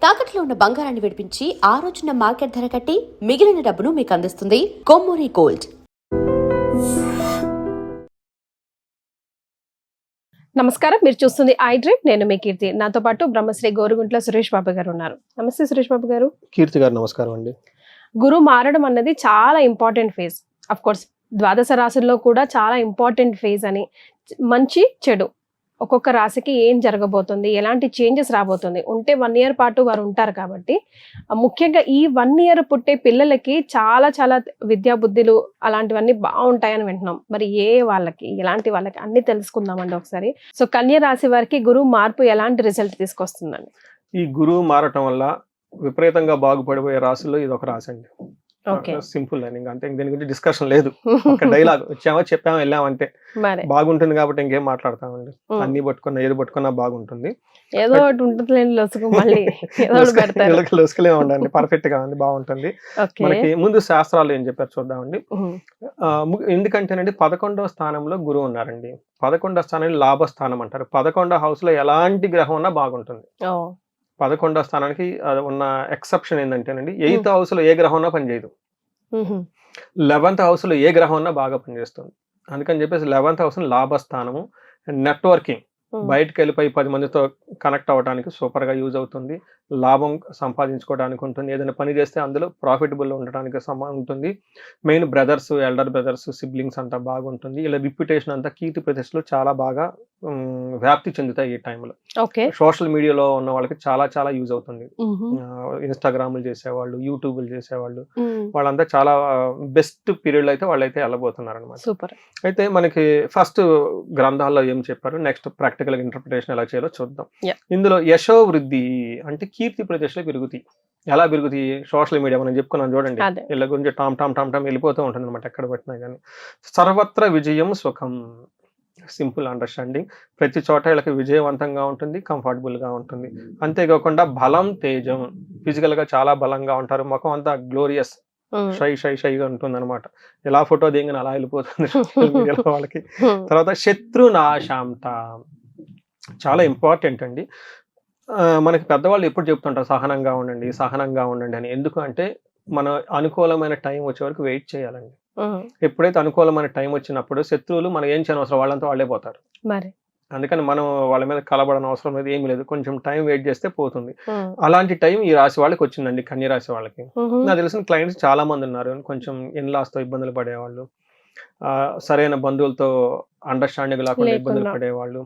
తాకట్లో ఉన్న బంగారాన్ని విడిపించి ఆ రోజున మార్కెట్ ధర కట్టి మిగిలిన డబ్బును మీకు అందిస్తుంది కొమ్మూరి గోల్డ్. నమస్కారం, మీరు చూస్తుంది ఐ డ్రీమ్. నేను మీ కీర్తి. నాతో పాటు బ్రహ్మశ్రీ గోరుగుంట్ల సురేష్ బాబు గారు ఉన్నారు. నమస్తే సురేష్ బాబు గారు. కీర్తి గారు నమస్కారం అండి. గురువు మారడం అన్నది చాలా ఇంపార్టెంట్ ఫేజ్. అఫ్ కోర్స్ ద్వాదశ రాశుల్లో కూడా చాలా ఇంపార్టెంట్ ఫేజ్ అని, మంచి చెడు ఒక్కొక్క రాశికి ఏం జరగబోతుంది, ఎలాంటి చేంజెస్ రాబోతుంది, ఉంటే 1 year పాటు వారు ఉంటారు కాబట్టి ముఖ్యంగా ఈ 1 year పుట్టే పిల్లలకి చాలా చాలా విద్యా బుద్ధులు అలాంటివన్నీ బాగుంటాయని వింటున్నాం. మరి వాళ్ళకి ఎలాంటి వాళ్ళకి అన్ని తెలుసుకుందామండి ఒకసారి. సో కన్య రాశి వారికి గురువు మార్పు ఎలాంటి రిజల్ట్ తీసుకొస్తుందండి? ఈ గురువు మారటం వల్ల విపరీతంగా బాగుపడిపోయే రాశుల్లో ఇది ఒక రాశి అండి. సింపుల్ అని, అంతే. దీని గురించి డిస్కషన్ లేదు. ఒక డైలాగ్ వచ్చామో చెప్పామో వెళ్ళామంటే బాగుంటుంది కాబట్టి ఇంకేం మాట్లాడతామండి. అన్ని పట్టుకున్నా ఏది పట్టుకున్నా బాగుంటుంది. ఏదో ఒకటి ఉంటుంది, లొసుకలే ఉండండి. పర్ఫెక్ట్ గా ఉంది, బాగుంటుంది. మనకి ముందు శాస్త్రాలు ఏం చెప్పారు చూద్దామండి. ఎందుకంటేనండి 11వ స్థానంలో గురువు ఉన్నారండి. 11వ స్థానాన్ని లాభస్థానం అంటారు. 11వ హౌస్ లో ఎలాంటి గ్రహం ఉన్నా బాగుంటుంది. 11వ స్థానానికి ఉన్న ఎక్సెప్షన్ ఏంటంటేనండి 8th హౌస్ లో ఏ గ్రహం ఉన్నా పనిచేయదు. 11th హౌస్ లో ఏ గ్రహం ఉన్నా బాగా పనిచేస్తుంది. అందుకని చెప్పేసి 11th హౌస్ లాభస్థానము. నెట్వర్కింగ్, బయటకు వెళ్ళిపోయి 10 మందితో కనెక్ట్ అవ్వడానికి సూపర్ గా యూజ్ అవుతుంది. లాభం సంపాదించుకోవడానికి ఉంటుంది. ఏదైనా పని చేస్తే అందులో ప్రాఫిటబుల్ ఉండడానికి ఉంటుంది. Main brothers, elder brothers, siblings అంతా బాగుంటుంది. ఇలా రిప్యుటేషన్ అంతా, కీర్తి ప్రతిష్టలు చాలా బాగా వ్యాప్తి చెందుతాయి ఈ టైంలో. సోషల్ మీడియాలో ఉన్న వాళ్ళకి చాలా చాలా యూజ్ అవుతుంది. ఇన్స్టాగ్రామ్లు చేసేవాళ్ళు, యూట్యూబ్లు చేసేవాళ్ళు, వాళ్ళంతా చాలా బెస్ట్ పీరియడ్ అయితే వాళ్ళైతే వెళ్ళబోతున్నారు అనమాట. అయితే మనకి ఫస్ట్ గ్రంథాల్లో ఏం చెప్పారు, నెక్స్ట్ ప్రాక్టికల్ ఇంటర్ప్రిటేషన్ ఎలా చేయాలో చూద్దాం. ఇందులో యశో వృద్ధి అంటే కీర్తి ప్రతిష్టలు పెరుగుతాయి. ఎలా పెరుగుతాయి? సోషల్ మీడియా మనం చెప్పుకున్నాం చూడండి, వీళ్ళ గురించి టామ్ టామ్ టామ్ టామ్ వెళ్ళిపోతూ ఉంటుంది అనమాట. ఎక్కడ పెట్టినా కానీ సర్వత్ర విజయం సుఖం. Simple understanding. ప్రతి చోట వీళ్ళకి విజయవంతంగా ఉంటుంది, కంఫర్టబుల్ గా ఉంటుంది. అంతేకాకుండా బలం, తేజం, ఫిజికల్ గా చాలా బలంగా ఉంటారు. ముఖం అంతా గ్లోరియస్, షైగా ఉంటుంది అనమాట. ఎలా ఫోటో దిగని అలా వెళ్ళిపోతుంది వాళ్ళకి. తర్వాత శత్రునాశాంత చాలా ఇంపార్టెంట్ అండి. మనకి పెద్దవాళ్ళు ఎప్పుడు చెప్తుంటారు సహనంగా ఉండండి, సహనంగా ఉండండి అని. ఎందుకు అంటే మన అనుకూలమైన టైం వచ్చే వరకు వెయిట్ చేయాలండి. ఎప్పుడైతే అనుకూలమైన టైం వచ్చినప్పుడు శత్రువులు మనం ఏం చేయని అవసరం, వాళ్ళంతా వాళ్ళే పోతారు. అందుకని మనం వాళ్ళ మీద కలబడని అవసరం లేదు, ఏమి లేదు. కొంచెం టైం వెయిట్ చేస్తే పోతుంది. అలాంటి టైం ఈ రాశి వాళ్ళకి వచ్చిందండి, కన్య రాశి వాళ్ళకి. నాకు తెలిసిన క్లయింట్స్ చాలా మంది ఉన్నారు. కొంచెం ఇన్లాస్ తో ఇబ్బందులు పడేవాళ్ళు, సరైన బంధువులతో అండర్స్టాండింగ్ లేకుండా ఇబ్బందులు పడేవాళ్ళు,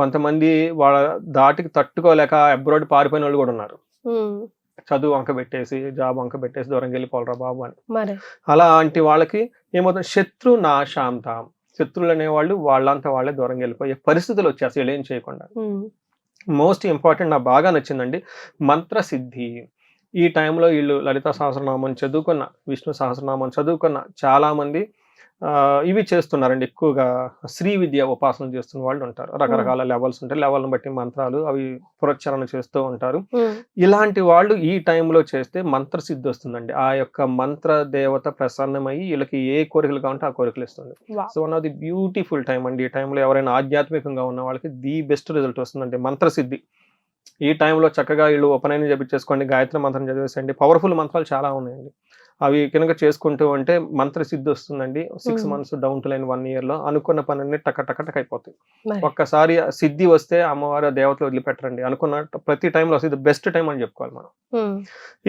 కొంతమంది వాళ్ళ దాటికి తట్టుకోలేక అబ్రాడ్ పారిపోయిన వాళ్ళు కూడా ఉన్నారు. చదువు వంక పెట్టేసి, జాబ్ వంక పెట్టేసి దూరంగా వెళ్ళిపోవాలరా బాబు అని. అలాంటి వాళ్ళకి ఏమవుతుంది, శత్రునాశాంత, శత్రువులు అనేవాళ్ళు వాళ్ళంతా వాళ్ళే దూరంగా వెళ్ళిపోయే పరిస్థితులు వచ్చేసి వీళ్ళు ఏం చేయకుండా. మోస్ట్ ఇంపార్టెంట్, నాకు బాగా నచ్చిందండి, మంత్రసిద్ధి. ఈ టైంలో వీళ్ళు లలిత సహస్రనామం చదువుకున్న, విష్ణు సహస్రనామం చదువుకున్న చాలా మంది ఇవి చేస్తున్నారండి. ఎక్కువగా శ్రీ విద్య ఉపాసన చేస్తున్న వాళ్ళు ఉంటారు. రకరకాల లెవెల్స్ ఉంటాయి, లెవెల్ని బట్టి మంత్రాలు అవి పురస్చరణ చేస్తూ ఉంటారు. ఇలాంటి వాళ్ళు ఈ టైంలో చేస్తే మంత్రసిద్ధి వస్తుందండి. ఆ యొక్క మంత్ర దేవత ప్రసన్నమయ్యి వీళ్ళకి ఏ కోరికలు కావాలంటే ఆ కోరికలు ఇస్తుంది. So one of the beautiful time అండి. ఈ టైంలో ఎవరైనా ఆధ్యాత్మికంగా ఉన్న వాళ్ళకి ది బెస్ట్ రిజల్ట్ వస్తుందండి మంత్రసిద్ధి. ఈ టైంలో చక్కగా వీళ్ళు ఉపనయనం జపించేసుకోండి, గాయత్రి మంత్రం చదివేసేయండి. పవర్ఫుల్ మంత్రాలు చాలా ఉన్నాయండి. అవి కనుక చేసుకుంటూ ఉంటే మంత్రసిద్ధి వస్తుందండి. 6 months down to line 1 year లో అనుకున్న పనులన్నీ టక్ అయిపోతాయి. ఒక్కసారి సిద్ధి వస్తే అమ్మవారు దేవతలు వదిలిపెట్టరండి. అనుకున్న ప్రతి టైంలో ఇది బెస్ట్ టైం అని చెప్పుకోవాలి మనం.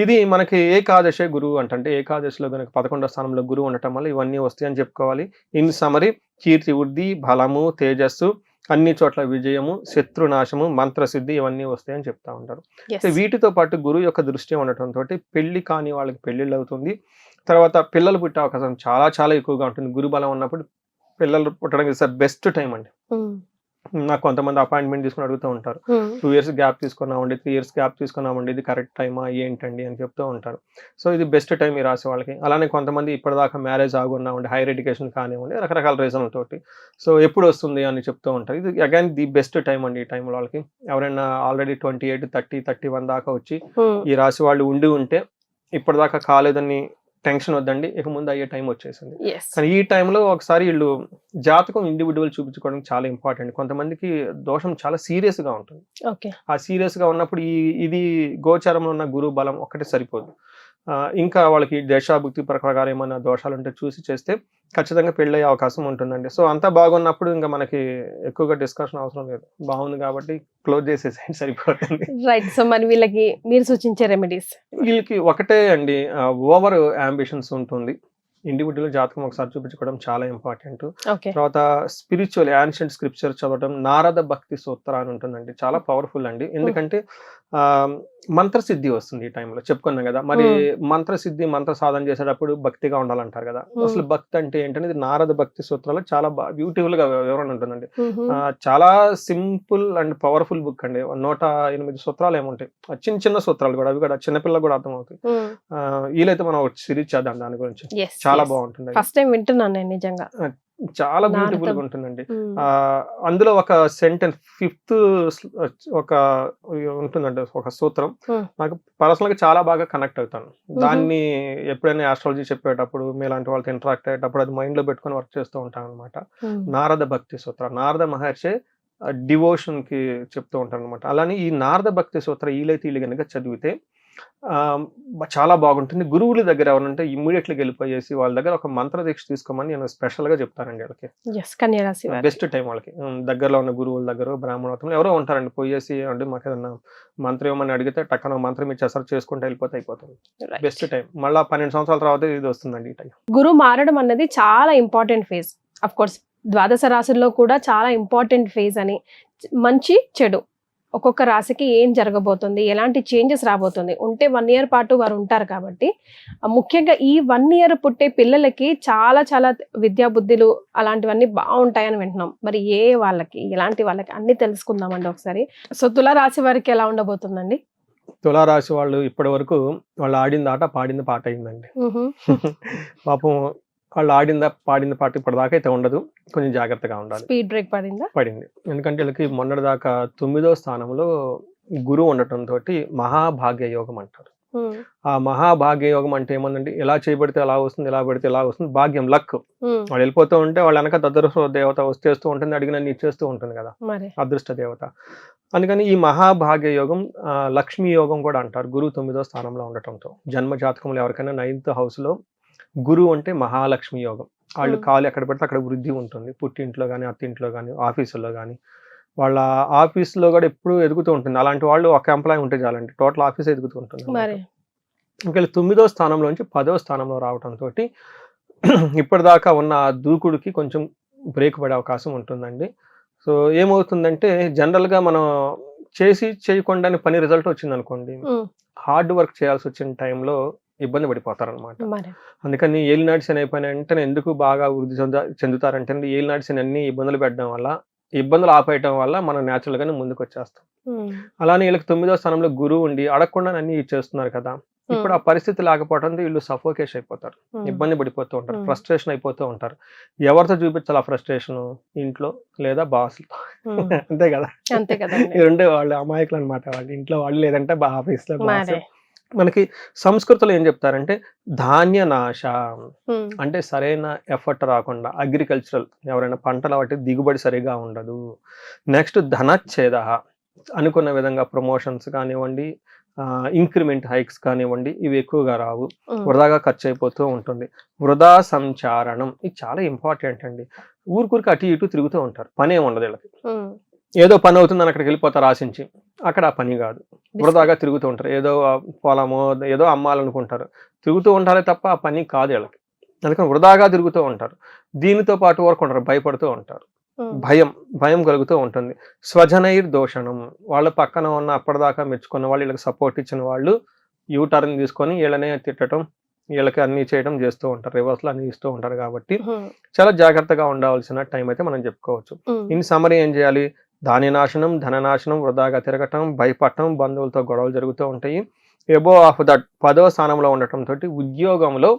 ఇది మనకి ఏకాదశి గురువు అంటే ఏకాదశిలో కనుక 11వ స్థానంలో గురువు ఉండటం వల్ల ఇవన్నీ వస్తాయి అని చెప్పుకోవాలి. ఇన్ సమరీ, కీర్తి వృద్ధి, బలము, తేజస్సు, అన్ని చోట్ల విజయము, శత్రునాశము, మంత్రసిద్ధి ఇవన్నీ వస్తాయని చెప్తా ఉంటారు. వీటితో పాటు గురువు యొక్క దృష్టి ఉండటంతో పెళ్లి కాని వాళ్ళకి పెళ్లిళ్ళు అవుతుంది. తర్వాత పిల్లలు పుట్టే అవకాశం చాలా చాలా ఎక్కువగా ఉంటుంది. గురు బలం ఉన్నప్పుడు పిల్లలు పుట్టడానికి బెస్ట్ టైం అండి. నాకు కొంతమంది అపాయింట్మెంట్ తీసుకుని అడుగుతూ ఉంటారు, 2 years గ్యాప్ తీసుకున్నామండి, 3 years గ్యాప్ తీసుకున్నామండి, ఇది కరెక్ట్ టైమా ఏంటండి అని చెప్తూ ఉంటారు. సో ఇది బెస్ట్ టైం ఈ రాశి వాళ్ళకి. అలానే కొంతమంది ఇప్పటిదాకా మ్యారేజ్ ఆగున్నామండి, హైయర్ ఎడ్యుకేషన్ కానివ్వండి, రకరకాల రీజన్లతోటి. సో ఎప్పుడు వస్తుంది అని చెప్తూ ఉంటారు. ఇది అగైన్ ది బెస్ట్ టైం అండి ఈ టైంలో వాళ్ళకి. ఎవరైనా ఆల్రెడీ 28, 30, 31 దాకా వచ్చి ఈ రాశి వాళ్ళు ఉండి ఉంటే ఇప్పటిదాకా కాలేదని టెన్షన్ వద్దండి, ఇక ముందు అయ్యే టైం వచ్చేసింది. ఎస్. కానీ ఈ టైంలో ఒకసారి వీళ్ళు జాతకం ఇండివిజువల్ చూపించుకోవడం చాలా ఇంపార్టెంట్. కొంతమందికి దోషం చాలా సీరియస్ గా ఉంటుంది. ఓకే. ఆ సీరియస్ గా ఉన్నప్పుడు ఇది గోచారంలో ఉన్న గురు బలం ఒక్కటే సరిపోదు. ఇంకా వాళ్ళకి దశాభుక్తి ప్రకారం ఏమైనా దోషాలు ఉంటే చూసి చేస్తే ఖచ్చితంగా పెళ్ళయ్యే అవకాశం ఉంటుందండి. సో అంతా బాగున్నప్పుడు ఇంకా మనకి ఎక్కువగా డిస్కషన్ అవసరం లేదు, బాగుంది కాబట్టి క్లోజ్ చేసేసేయండి సరిపోతుంది. రైట్. సో మరి వీళ్ళకి మీరు సూచించే రెమెడీస్? వీళ్ళకి ఒకటే అండి, ఓవర్ అంబిషన్స్ ఉంటుంది. ఇండివిజువల్ జాతకం ఒకసారి చూపించుకోవడం చాలా ఇంపార్టెంట్. ఓకే. తర్వాత స్పిరిచువల్ యాన్షియంట్ స్క్రిప్చర్ చదవడం, నారద భక్తి సూత్ర అని ఉంటుందండి, చాలా పవర్ఫుల్ అండి. ఎందుకంటే మంత్రసిద్ధి వస్తుంది ఈ టైంలో, చెప్పుకున్నాం కదా. మరి మంత్రసిద్ధి, మంత్ర సాధన చేసేటప్పుడు భక్తిగా ఉండాలంటారు కదా. అసలు భక్తి అంటే ఏంటనేది నారద భక్తి సూత్రాలు చాలా బ్యూటిఫుల్ గా వివరణ ఉంటుందండి. చాలా సింపుల్ అండ్ పవర్ఫుల్ బుక్ అండి. 108 సూత్రాలు ఏముంటాయి, చిన్న చిన్న సూత్రాలు కూడా, అవి కూడా చిన్నపిల్లలు కూడా అర్థమవుతాయి. వీలైతే మనం ఒక సిరీస్ చేద్దాం దాని గురించి, చాలా బాగుంటుంది. ఫస్ట్ టైం వింటున్నాను నేను నిజంగా. చాలా బ్యూటిఫుల్ గా ఉంటుందండి. అందులో ఒక సెంటెన్స్, 5th ఒక ఉంటుందండి, ఒక సూత్రం నాకు పర్సనల్ గా చాలా బాగా కనెక్ట్ అవుతాను. దాన్ని ఎప్పుడైనా ఆస్ట్రాలజీ చెప్పేటప్పుడు, మీలాంటి వాళ్ళతో ఇంటరాక్ట్ అయ్యేటప్పుడు అది మైండ్ లో పెట్టుకుని వర్క్ చేస్తూ ఉంటాను అనమాట. నారద భక్తి సూత్ర, నారద మహర్షి డివోషన్ కి చెప్తూ ఉంటాను అనమాట. అలానే ఈ నారద భక్తి సూత్ర వీలైతే కనుక చదివితే చాలా బాగుంటుంది. గురువుల దగ్గర ఎవరంటే ఇమ్మీడియట్లీ వెళ్ళిపోయేసి వాళ్ళ దగ్గర ఒక మంత్ర దీక్ష తీసుకోమని నేను స్పెషల్ గా చెప్తానండి వాళ్ళకి. కన్యారాశి బెస్ట్ టైం వాళ్ళకి. దగ్గరలో ఉన్న గురువుల దగ్గర, బ్రాహ్మణోత్తములు ఎవరో ఉంటారండి, పోయేసి అంటే మాకు ఏదన్నా మంత్రం ఏమని అడిగితే టక్కన మంత్రం ఇచ్చేసారు, చేసుకుంటే అయిపోతుంది. Best time. మళ్ళీ 12 సంవత్సరాల తర్వాత ఇది వస్తుందండి ఈ టైం. గురువు మారడం అన్నది చాలా ఇంపార్టెంట్ ఫేజ్. అఫ్ కోర్స్ ద్వాదశ రాశుల్లో కూడా చాలా ఇంపార్టెంట్ ఫేజ్ అని, మంచి చెడు ఒక్కొక్క రాశికి ఏం జరగబోతుంది, ఎలాంటి చేంజెస్ రాబోతుంది, ఉంటే 1 year పాటు వారు ఉంటారు కాబట్టి, ముఖ్యంగా ఈ 1 year పుట్టే పిల్లలకి చాలా చాలా విద్యా బుద్ధులు అలాంటివన్నీ బాగుంటాయని వింటున్నాం. మరి వాళ్ళకి ఎలాంటి వాళ్ళకి అన్ని తెలుసుకుందామండి ఒకసారి. సో తులా రాశి వారికి ఎలా ఉండబోతుందండి? తులారాశి వాళ్ళు ఇప్పటి వరకు వాళ్ళు ఆడింది ఆట, పాడింది పాట అయిందండి. పాపం వాళ్ళు పాడిన పాట ఇప్పటిదాకా అయితే ఉండదు, కొంచెం జాగ్రత్తగా ఉండాలి. స్పీడ్ బ్రేక్ పడింది. ఎందుకంటే వీళ్ళకి మొన్నటిదాకా 9వ స్థానంలో గురువు ఉండటం తోటి మహాభాగ్య యోగం అంటారు. ఆ మహాభాగ్య యోగం అంటే ఏమందండి, ఎలా చేయబడితే అలా వస్తుంది, ఎలా పడితే ఎలా వస్తుంది, భాగ్యం, లక్. వాళ్ళు వెళ్ళిపోతూ ఉంటే వాళ్ళ వెనక అదృష్ట దేవత వచ్చేస్తూ ఉంటుంది, అడిగినన్ని ఇచ్చేస్తూ ఉంటుంది కదా అదృష్ట దేవత. అందుకని ఈ మహాభాగ్య యోగం లక్ష్మీ యోగం కూడా అంటారు, గురువు 9వ స్థానంలో ఉండటంతో. జన్మ జాతకంలో ఎవరికైనా 9th house లో గురువు అంటే మహాలక్ష్మి యోగం. వాళ్ళు కాలు ఎక్కడ పెడితే అక్కడ వృద్ధి ఉంటుంది, పుట్టింట్లో కానీ, అత్తింట్లో కానీ, ఆఫీసులో కానీ. వాళ్ళ ఆఫీస్లో కూడా ఎప్పుడు ఎదుగుతూ ఉంటుంది. అలాంటి వాళ్ళు ఒక ఎంప్లాయ్ ఉంటే చాలండి, టోటల్ ఆఫీస్ ఎదుగుతూ ఉంటుంది. ఇంకా 9వ స్థానంలోంచి 10వ స్థానంలో రావడంతో ఇప్పటిదాకా ఉన్న దూకుడికి కొంచెం బ్రేక్ పడే అవకాశం ఉంటుందండి. సో ఏమవుతుందంటే, జనరల్గా మనం చేయకుండా పని రిజల్ట్ వచ్చింది అనుకోండి, హార్డ్ వర్క్ చేయాల్సి వచ్చిన టైంలో ఇబ్బంది పడిపోతారనమాట. అందుకని ఏలినాటి శని అయిపోయిన వెంటనే ఎందుకు బాగా వృద్ధి చెందుతారంటే, ఏలినాటి శని అన్ని ఇబ్బందులు పెట్టడం వల్ల, ఇబ్బందులు ఆపేయటం వల్ల మనం న్యాచురల్ గానే ముందుకు వచ్చేస్తాం. అలానే వీళ్ళకి 9వ స్థానంలో గురువు ఉండి అడగకుండా అన్ని ఇచ్చేస్తున్నారు కదా. ఇప్పుడు ఆ పరిస్థితి లేకపోవడంతో వీళ్ళు సఫోకేష్ అయిపోతారు, ఇబ్బంది పడిపోతూ ఉంటారు, ఫ్రస్ట్రేషన్ అయిపోతూ ఉంటారు. ఎవరితో చూపించాలి ఆ ఫ్రస్ట్రేషన్? ఇంట్లో లేదా బాసులతో. అంతే కదా. ఈ రెండే వాళ్ళు అమాయకులు అనమాట. వాళ్ళు ఇంట్లో వాళ్ళు, లేదంటే ఆఫీస్ లో బాస్. మనకి సంస్కృతిలో ఏం చెప్తారంటే, ధాన్య నాశ అంటే సరైన ఎఫర్ట్ రాకుండా, అగ్రికల్చరల్ ఎవరైనా పంటల వాటి దిగుబడి సరిగా ఉండదు. నెక్స్ట్ ధనచ్ఛేద, అనుకున్న విధంగా ప్రమోషన్స్ కానివ్వండి, ఇంక్రిమెంట్ హైక్స్ కానివ్వండి, ఇవి ఎక్కువగా రావు, వృధాగా ఖర్చు అయిపోతూ ఉంటుంది. వృధా సంచారణం, ఇది చాలా ఇంపార్టెంట్ అండి. ఊరికూరికి అటు ఇటు తిరుగుతూ ఉంటారు, పని ఏమి ఉండదు వీళ్ళకి. ఏదో పని అవుతుందని అక్కడికి వెళ్ళిపోతారు ఆశించి, అక్కడ ఆ పని కాదు, వృధాగా తిరుగుతూ ఉంటారు. ఏదో పొలమో ఏదో అమ్మాలనుకుంటారు, తిరుగుతూ ఉంటారే తప్ప ఆ పని కాదు వీళ్ళకి. అందుకని వృధాగా తిరుగుతూ ఉంటారు. దీనితో పాటు ఊరుకుంటారు, భయపడుతూ ఉంటారు, భయం కలుగుతూ ఉంటుంది. స్వజనైర్ దోషణం, వాళ్ళ పక్కన ఉన్న అప్పటిదాకా మెచ్చుకున్న వాళ్ళు, వీళ్ళకి సపోర్ట్ ఇచ్చిన వాళ్ళు యూటర్న్ తీసుకొని వీళ్ళనే తిట్టడం, వీళ్ళకి అన్ని చేయడం చేస్తూ ఉంటారు, రివర్స్ లో అన్ని ఇస్తూ ఉంటారు. కాబట్టి చాలా జాగ్రత్తగా ఉండవలసిన టైం అయితే మనం చెప్పుకోవచ్చు. ఇన్ సమరీ ఏం చేయాలి? ధాన్యనాశనం, ధననాశనం, వృధాగా తిరగటం, భయపడటం, బంధువులతో గొడవలు జరుగుతూ ఉంటాయి. ఎబో ఆఫ్ దట్ 10వ స్థానంలో ఉండటం తోటి ఉద్యోగంలో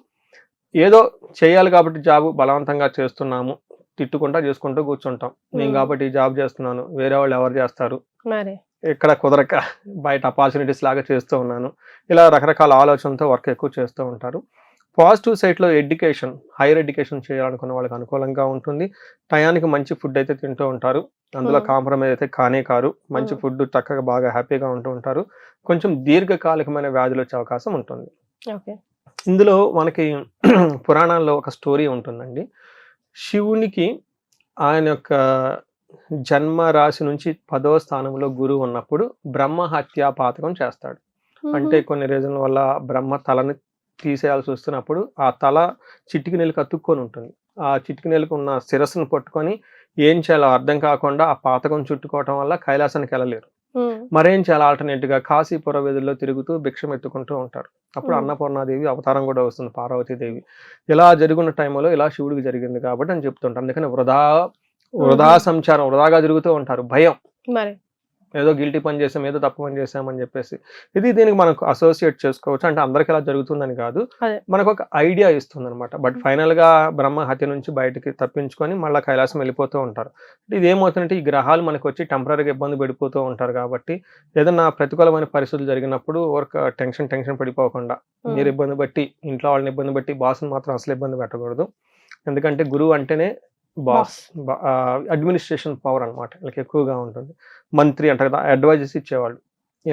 ఏదో చేయాలి కాబట్టి జాబ్ బలవంతంగా చేస్తున్నాము, తిట్టుకుంటా చేసుకుంటూ కూర్చుంటాం. నేను కాబట్టి జాబ్ చేస్తున్నాను, వేరే వాళ్ళు ఎవరు చేస్తారు, ఇక్కడ కుదరక బయట ఆపర్చునిటీస్ లాగా చేస్తూ ఉన్నాను, ఇలా రకరకాల ఆలోచనతో వర్క్ ఎక్కువ చేస్తూ ఉంటారు. పాజిటివ్ సైడ్లో ఎడ్యుకేషన్, హైయర్ ఎడ్యుకేషన్ చేయాలనుకున్న వాళ్ళకి అనుకూలంగా ఉంటుంది. టయానికి మంచి ఫుడ్ అయితే తింటూ ఉంటారు, అందులో కాంప్రమైజ్ అయితే కానే కారు. మంచి ఫుడ్ చక్కగా బాగా హ్యాపీగా ఉంటూ ఉంటారు. కొంచెం దీర్ఘకాలికమైన వ్యాధులు వచ్చే అవకాశం ఉంటుంది. ఓకే. ఇందులో మనకి పురాణాల్లో ఒక స్టోరీ ఉంటుందండి. శివునికి ఆయన యొక్క జన్మ రాశి నుంచి 10వ స్థానంలో గురువు ఉన్నప్పుడు బ్రహ్మ హత్యా పాతకం చేస్తాడు. అంటే కొన్ని రీజన్ల వల్ల బ్రహ్మ తలని తీసేయాల్సి వస్తున్నప్పుడు ఆ తల చిటికినెలకు అతుక్కొని ఉంటుంది. ఆ చిటికినెలకు ఉన్న శిరస్సును పట్టుకొని ఏం చేయాలో అర్థం కాకుండా ఆ పాతకం చుట్టుకోవటం వల్ల కైలాసానికి వెళ్ళలేరు. మరేం చేయాలి, ఆల్టర్నేట్గా కాశీపుర వీధుల్లో తిరుగుతూ భిక్షం ఎత్తుకుంటూ ఉంటారు. అప్పుడు అన్నపూర్ణాదేవి అవతారం కూడా వస్తుంది, పార్వతీదేవి. ఇలా జరుగున్న టైంలో ఇలా శివుడికి జరిగింది కాబట్టి అని చెప్తుంటారు. అందుకని వృధా సంచారం, వృధాగా తిరుగుతూ ఉంటారు. భయం, మరి ఏదో గిల్టీ పని చేసాం, ఏదో తప్పు పని చేసామని చెప్పేసి. దీనికి మనకు అసోసియేట్ చేసుకోవచ్చు. అంటే అందరికి అలా జరుగుతుందని కాదు, మనకు ఒక ఐడియా ఇస్తుంది అనమాట. బట్ ఫైనల్ గా బ్రహ్మ హత్య నుంచి బయటకి తప్పించుకొని మళ్ళీ కైలాసం వెళ్ళిపోతూ ఉంటారు. ఇది ఏమవుతుందంటే ఈ గ్రహాలు మనకు వచ్చి టెంపరీగా ఇబ్బంది పడిపోతూ ఉంటారు కాబట్టి ఏదైనా ప్రతికూలమైన పరిస్థితులు జరిగినప్పుడు వర్క్ టెన్షన్ పడిపోకుండా మీరు ఇబ్బంది బట్టి, ఇంట్లో వాళ్ళని ఇబ్బంది బట్టి బాస్ని మాత్రం అసలు ఇబ్బంది పెట్టకూడదు. ఎందుకంటే గురువు అంటేనే బాస్, అడ్మినిస్ట్రేషన్ పవర్ అనమాట వీళ్ళకి ఎక్కువగా ఉంటుంది. మంత్రి అంటారు కదా, అడ్వైజెస్ ఇచ్చేవాళ్ళు.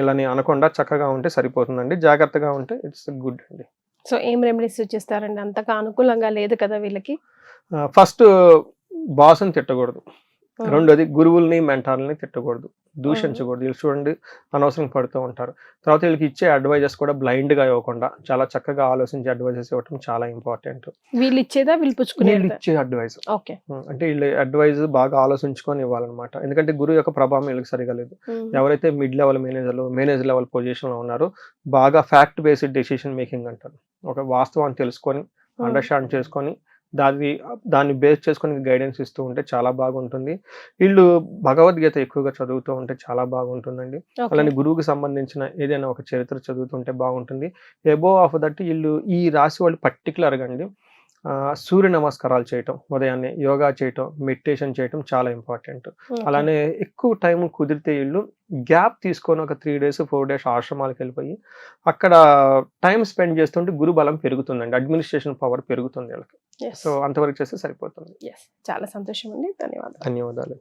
ఇలాని అనకుండా చక్కగా ఉంటే సరిపోతుందండి. జాగ్రత్తగా ఉంటే ఇట్స్ గుడ్ అండి. సో ఏం రెమెడీస్ చేస్తారండి? అంతగా అనుకూలంగా లేదు కదా వీళ్ళకి. ఫస్ట్ బాస్ని తిట్టకూడదు. రెండోది గురువుల్ని మెంటార్లని తిట్టకూడదు, దూషించకూడదు. వీళ్ళు చూడండి అనవసరం పడుతూ ఉంటారు. తర్వాత వీళ్ళకి ఇచ్చే అడ్వైజెస్ కూడా బ్లైండ్ గా ఇవ్వకుండా చాలా చక్కగా ఆలోచించి అడ్వైజెస్ ఇవ్వడం చాలా ఇంపార్టెంట్. వీళ్ళు ఇచ్చేదా, వీళ్ళు పుచ్చుకునేది? ఇచ్చే అడ్వైజ్. ఓకే. అంటే వీళ్ళు అడ్వైజ్ బాగా ఆలోచించుకొని ఇవ్వాలన్నమాట. ఎందుకంటే గురువు యొక్క ప్రభావం వీళ్ళకి సరిగా లేదు. ఎవరైతే mid level manager level position లో ఉన్నారో బాగా ఫ్యాక్ట్ బేస్డ్ డెసిషన్ మేకింగ్ అంటారు. ఒక వాస్తవాన్ని తెలుసుకొని అండర్స్టాండ్ చేసుకొని దాన్ని బేస్ చేసుకొని గైడెన్స్ ఇస్తూ ఉంటే చాలా బాగుంటుంది. వీళ్ళు భగవద్గీత ఎక్కువగా చదువుతూ ఉంటే చాలా బాగుంటుందండి. అలానే గురువుకి సంబంధించిన ఏదైనా ఒక చరిత్ర చదువుతుంటే బాగుంటుంది. అబోవ్ ఆఫ్ దట్ వీళ్ళు ఈ రాశి వాళ్ళు పర్టికులర్గా అండి సూర్య నమస్కారాలు చేయటం, ఉదయాన్నే యోగా చేయటం, మెడిటేషన్ చేయటం చాలా ఇంపార్టెంట్. అలానే ఎక్కువ టైం కుదిరితే వీళ్ళు గ్యాప్ తీసుకొని ఒక 3 days 4 days ఆశ్రమాలకు వెళ్ళిపోయి అక్కడ టైం స్పెండ్ చేస్తుంటే గురు బలం పెరుగుతుందండి, అడ్మినిస్ట్రేషన్ పవర్ పెరుగుతుంది వీళ్ళకి. సో అంతవరకు చేస్తే సరిపోతుంది. చాలా సంతోషం అండి. ధన్యవాదాలు. ధన్యవాదాలు.